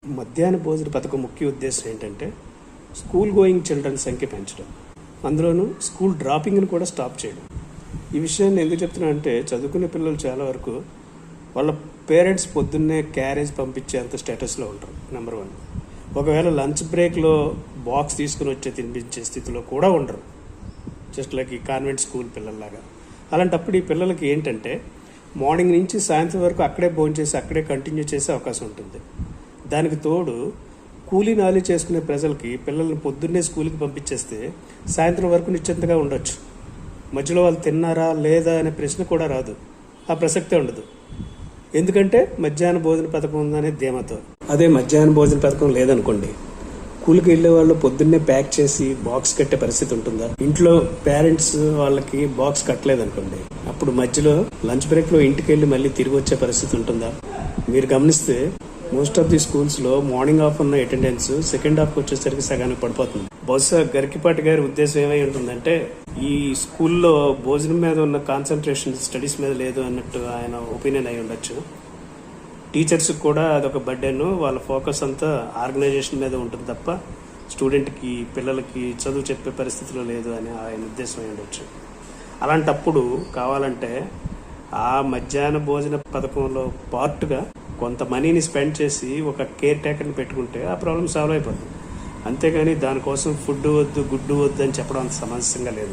మధ్యాహ్న భోజన పథకం ముఖ్య ఉద్దేశం ఏంటంటే స్కూల్ గోయింగ్ చిల్డ్రన్ సంఖ్య పెంచడం, అందులోనూ స్కూల్ డ్రాపింగ్ని కూడా స్టాప్ చేయడం. ఈ విషయాన్ని ఎందుకు చెప్తున్నానంటే చదువుకునే పిల్లలు చాలా వరకు వాళ్ళ పేరెంట్స్ పొద్దున్నే క్యారేజ్ పంపించేంత స్టేటస్లో ఉంటారు. నెంబర్ 1. ఒకవేళ లంచ్ బ్రేక్లో బాక్స్ తీసుకుని వచ్చే తినిపించే స్థితిలో కూడా ఉండరు, జస్ట్ లైక్ ఈ కాన్వెంట్ స్కూల్ పిల్లల్లాగా. అలాంటప్పుడు ఈ పిల్లలకి ఏంటంటే మార్నింగ్ నుంచి సాయంత్రం వరకు అక్కడే భోంచేసి అక్కడే కంటిన్యూ చేసే అవకాశం ఉంటుంది. దానికి తోడు కూలీ నాలి చేసుకునే ప్రజలకి పిల్లల్ని పొద్దున్నే స్కూల్కి పంపించేస్తే సాయంత్రం వరకు నిశ్చింతగా ఉండొచ్చు. మధ్యలో వాళ్ళు తిన్నారా లేదా అనే ప్రశ్న కూడా రాదు, ఆ ప్రసక్తే ఉండదు. ఎందుకంటే మధ్యాహ్న భోజన పథకం ఉందనే ధీమాతో. అదే మధ్యాహ్న భోజన పథకం లేదనుకోండి, స్కూల్కి వెళ్ళే వాళ్ళు పొద్దున్నే ప్యాక్ చేసి బాక్స్ కట్టే పరిస్థితి ఉంటుందా? ఇంట్లో పేరెంట్స్ వాళ్ళకి బాక్స్ కట్టలేదనుకోండి, అప్పుడు మధ్యలో లంచ్ బ్రేక్లో ఇంటికి వెళ్ళి మళ్ళీ తిరిగి వచ్చే పరిస్థితి ఉంటుందా? మీరు గమనిస్తే మోస్ట్ ఆఫ్ ది స్కూల్స్లో మార్నింగ్ హాఫ్ ఉన్న అటెండెన్స్ సెకండ్ హాఫ్కి వచ్చేసరికి సగానికి పడిపోతుంది. బహుశా గరికిపాటి గారి ఉద్దేశం ఏమై ఉంటుందంటే ఈ స్కూల్లో భోజనం మీద ఉన్న కాన్సన్ట్రేషన్ స్టడీస్ మీద లేదు అన్నట్టు ఆయన ఒపీనియన్ అయి ఉండొచ్చు. టీచర్స్కి కూడా అదొక బర్డెన్, వాళ్ళ ఫోకస్ అంతా ఆర్గనైజేషన్ మీద ఉంటుంది తప్ప స్టూడెంట్కి పిల్లలకి చదువు చెప్పే పరిస్థితిలో లేదు అని ఆయన ఉద్దేశం అయి ఉండొచ్చు. అలాంటప్పుడు కావాలంటే ఆ మధ్యాహ్న భోజన పథకంలో పార్ట్గా కొంత మనీని స్పెండ్ చేసి ఒక కేర్ టేకర్ని పెట్టుకుంటే ఆ ప్రాబ్లం సాల్వ్ అయిపోతుంది. అంతేగాని దానికోసం ఫుడ్ వద్దు గుడ్డు వద్దు అని చెప్పడం అంత సమస్యంగా లేదు.